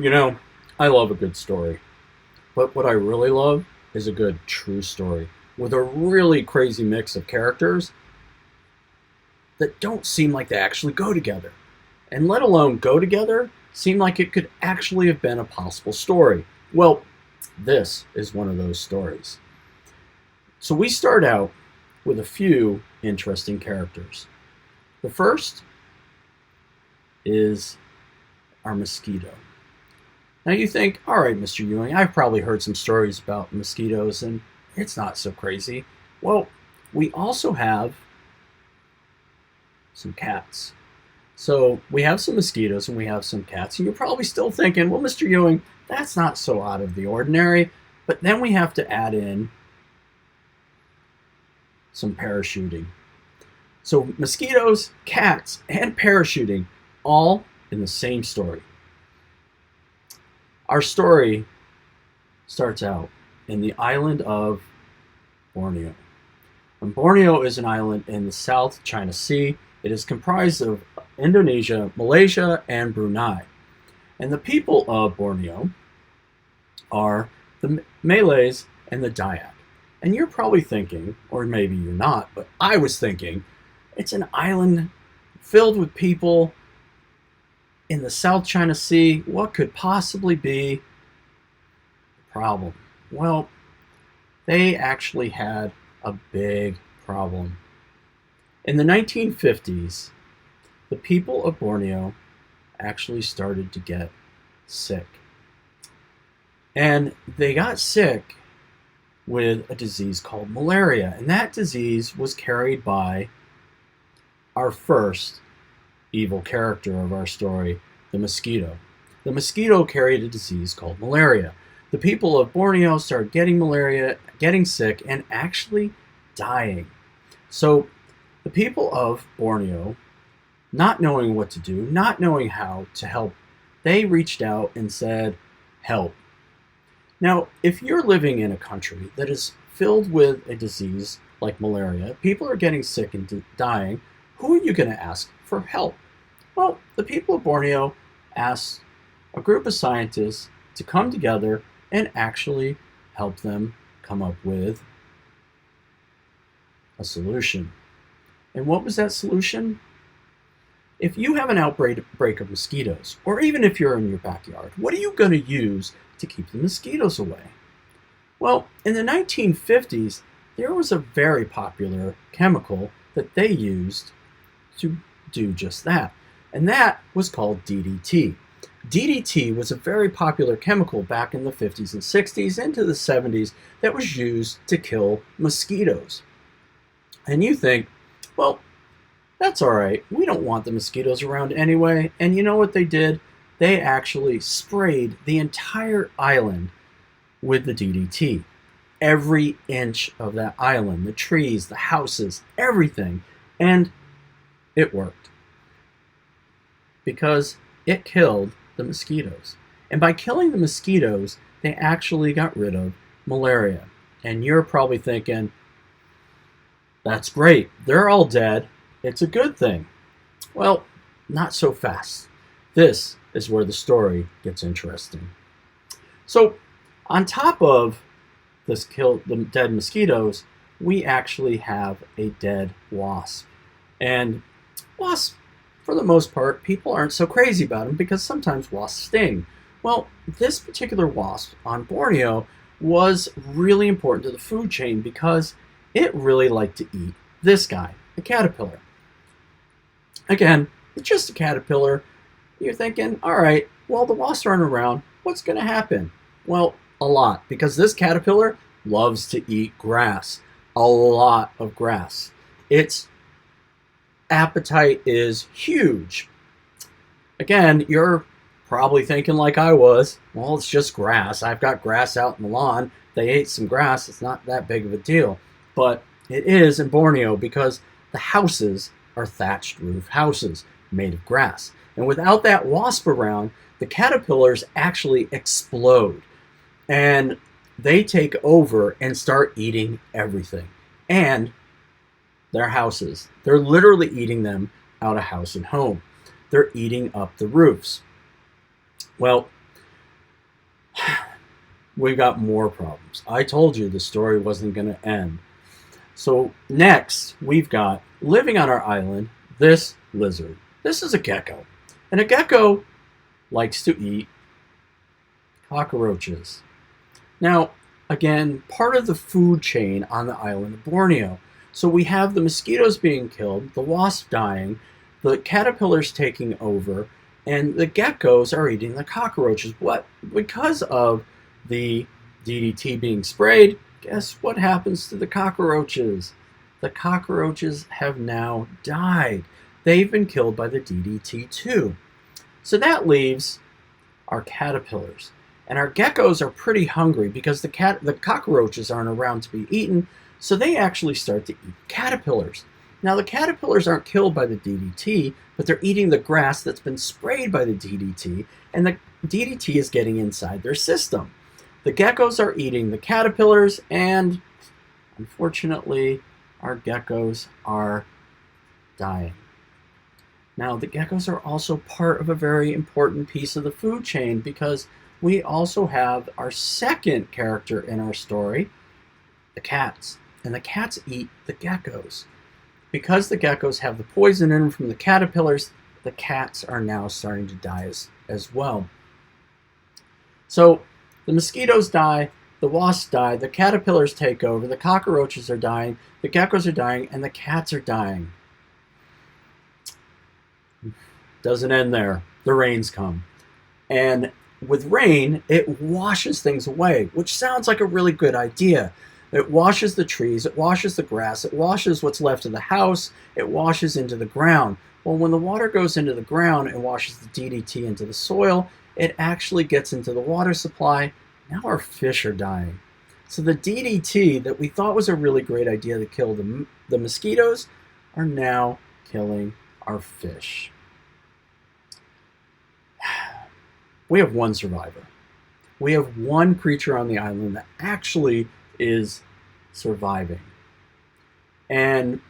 You know, I love a good story, but what I really love is a good true story with a really crazy mix of characters that don't seem like they actually go together, and let alone go together, seem like it could actually have been a possible story. Well, this is one of those stories. So we start out with a few interesting characters. The first is our mosquito. Now you think, all right, Mr. Ewing, I've probably heard some stories about mosquitoes and it's not so crazy. Well, we also have some cats. So we have some mosquitoes and we have some cats. And you're probably still thinking, well, Mr. Ewing, that's not so out of the ordinary. But then we have to add in some parachuting. So mosquitoes, cats, and parachuting all in the same story. Our story starts out in the island of Borneo. And Borneo is an island in the South China Sea. It is comprised of Indonesia, Malaysia, and Brunei. And the people of Borneo are the Malays and the Dayak. And you're probably thinking, or maybe you're not, but I was thinking, it's an island filled with people in the South China Sea. What could possibly be the problem? Well, they actually had a big problem. In the 1950s, the people of Borneo actually started to get sick. And they got sick with a disease called malaria. And that disease was carried by our first evil character of our story, the mosquito. The mosquito carried a disease called malaria. The people of Borneo started getting malaria, getting sick, and actually dying. So the people of Borneo, not knowing what to do, not knowing how to help, they reached out and said, help. Now, if you're living in a country that is filled with a disease like malaria, people are getting sick and dying, who are you going to ask for help? Well, the people of Borneo asked a group of scientists to come together and actually help them come up with a solution. And what was that solution? If you have an outbreak of mosquitoes, or even if you're in your backyard, what are you going to use to keep the mosquitoes away? Well, in the 1950s, there was a very popular chemical that they used to do just that, and that was called DDT. DDT was a very popular chemical back in the 50s and 60s into the 70s that was used to kill mosquitoes. And you think, well, that's all right. We don't want the mosquitoes around anyway. And you know what they did? They actually sprayed the entire island with the DDT. Every inch of that island, the trees, the houses, everything. And it worked. Because it killed the mosquitoes. And by killing the mosquitoes, they actually got rid of malaria. And you're probably thinking, that's great. They're all dead. It's a good thing. Well, not so fast. This is where the story gets interesting. So, on top of the dead mosquitoes, we actually have a dead wasp. And wasps, for the most part, people aren't so crazy about them because sometimes wasps sting. Well, this particular wasp on Borneo was really important to the food chain because it really liked to eat this guy, the caterpillar. Again, it's just a caterpillar. You're thinking, all right, well, the wasps aren't around. What's going to happen? Well, a lot, because this caterpillar loves to eat grass. A lot of grass. Its appetite is huge. Again, you're probably thinking like I was, well, it's just grass. I've got grass out in the lawn. They ate some grass. It's not that big of a deal. But it is in Borneo because the houses are thatched roof houses made of grass. And without that wasp around, the caterpillars actually explode. And they take over and start eating everything. And their houses. They're literally eating them out of house and home. They're eating up the roofs. Well, we've got more problems. I told you the story wasn't going to end. So next, we've got, living on our island, this lizard. This is a gecko. And a gecko likes to eat cockroaches. Now, again, part of the food chain on the island of Borneo. So we have the mosquitoes being killed, the wasps dying, the caterpillars taking over, and the geckos are eating the cockroaches. What? Because of the DDT being sprayed, guess what happens to the cockroaches? The cockroaches have now died. They've been killed by the DDT too. So that leaves our caterpillars. And our geckos are pretty hungry because the cockroaches aren't around to be eaten, so they actually start to eat caterpillars. Now the caterpillars aren't killed by the DDT, but they're eating the grass that's been sprayed by the DDT, and the DDT is getting inside their system. The geckos are eating the caterpillars, and unfortunately, our geckos are dying. Now, the geckos are also part of a very important piece of the food chain because we also have our second character in our story, the cats. And the cats eat the geckos. Because the geckos have the poison in them from the caterpillars, the cats are now starting to die as well. So the mosquitoes die, the wasps die, the caterpillars take over, the cockroaches are dying, the geckos are dying, and the cats are dying. Doesn't end there. The rains come. And with rain, it washes things away, which sounds like a really good idea. It washes the trees, it washes the grass, it washes what's left of the house, it washes into the ground. Well, when the water goes into the ground and washes the DDT into the soil, it actually gets into the water supply. Now our fish are dying. So the DDT that we thought was a really great idea to kill the mosquitoes are now killing our fish. We have one survivor. We have one creature on the island that actually is surviving. And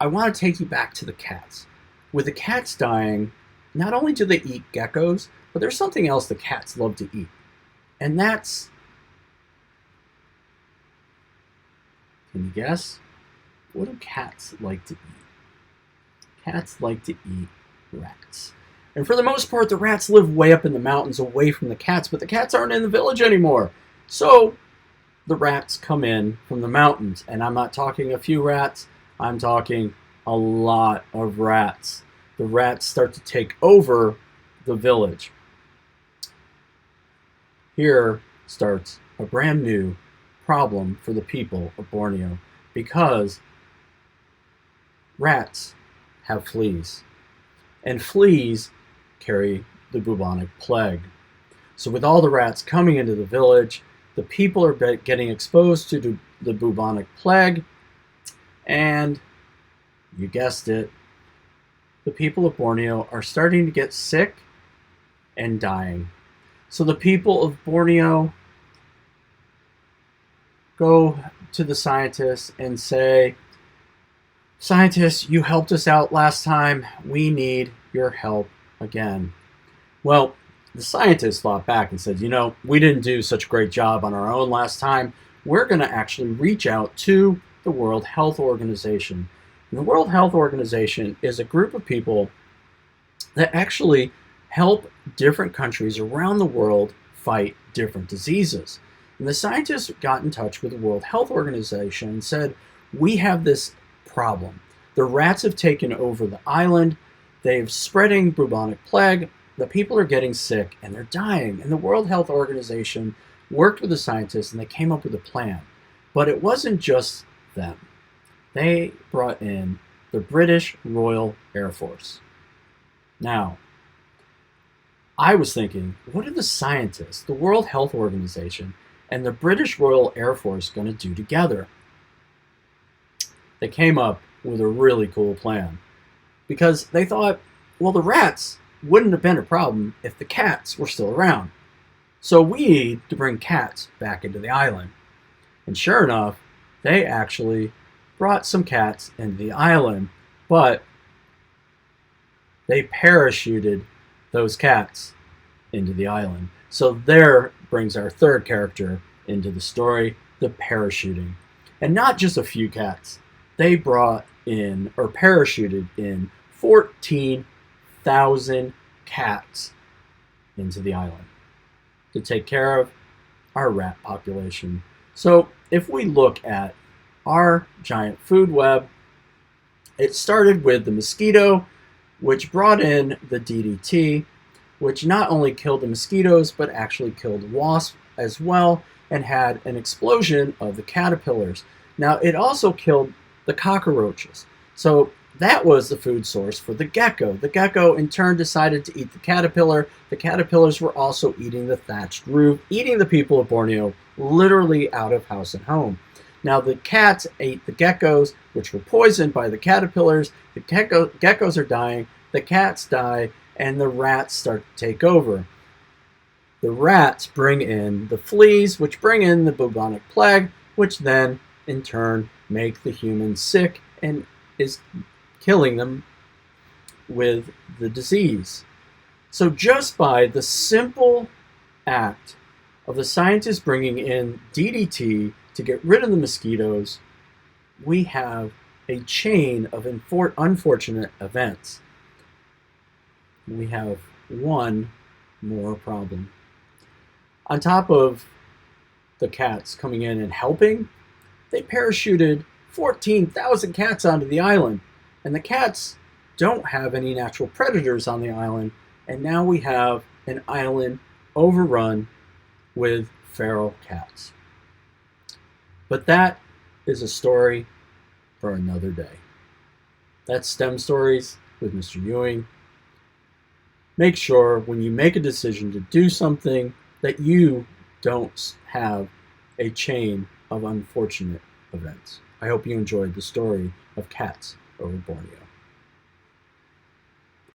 I want to take you back to the cats. With the cats dying, not only do they eat geckos, but there's something else the cats love to eat. And that's, can you guess? What do cats like to eat? Cats like to eat rats. And for the most part, the rats live way up in the mountains away from the cats, but the cats aren't in the village anymore. So the rats come in from the mountains. And I'm not talking a few rats, I'm talking a lot of rats. The rats start to take over the village. Here starts a brand new problem for the people of Borneo because rats have fleas. And fleas carry the bubonic plague. So with all the rats coming into the village, the people are getting exposed to the bubonic plague, and you guessed it, the people of Borneo are starting to get sick and dying. So the people of Borneo go to the scientists and say, "Scientists, you helped us out last time. We need your help again." Well, the scientists thought back and said, we didn't do such a great job on our own last time. We're going to actually reach out to the World Health Organization. And the World Health Organization is a group of people that actually help different countries around the world fight different diseases. And the scientists got in touch with the World Health Organization and said, "We have this problem. The rats have taken over the island. They've spreading bubonic plague. The people are getting sick and they're dying." And the World Health Organization worked with the scientists and they came up with a plan. But it wasn't just them. They brought in the British Royal Air Force. Now, I was thinking, what are the scientists, the World Health Organization, and the British Royal Air Force going to do together? They came up with a really cool plan because they thought, well, the rats wouldn't have been a problem if the cats were still around. So we need to bring cats back into the island. And sure enough, they actually brought some cats into the island, but they parachuted those cats into the island. So there brings our third character into the story, the parachuting. And not just a few cats. They brought in, or parachuted in, 14,000 cats into the island to take care of our rat population. So if we look at our giant food web, it started with the mosquito, which brought in the DDT, which not only killed the mosquitoes, but actually killed wasps as well, and had an explosion of the caterpillars. Now, it also killed the cockroaches. So that was the food source for the gecko. The gecko, in turn, decided to eat the caterpillar. The caterpillars were also eating the thatched roof, eating the people of Borneo literally out of house and home. Now, the cats ate the geckos, which were poisoned by the caterpillars. The geckos are dying, the cats die, and the rats start to take over. The rats bring in the fleas, which bring in the bubonic plague, which then, in turn, make the humans sick and is killing them with the disease. So just by the simple act of the scientists bringing in DDT to get rid of the mosquitoes, we have a chain of unfortunate events. We have one more problem. On top of the cats coming in and helping, they parachuted 14,000 cats onto the island. And the cats don't have any natural predators on the island. And now we have an island overrun with feral cats. But that is a story for another day. That's STEM Stories with Mr. Ewing. Make sure when you make a decision to do something that you don't have a chain of unfortunate events. I hope you enjoyed the story of cats over Borneo.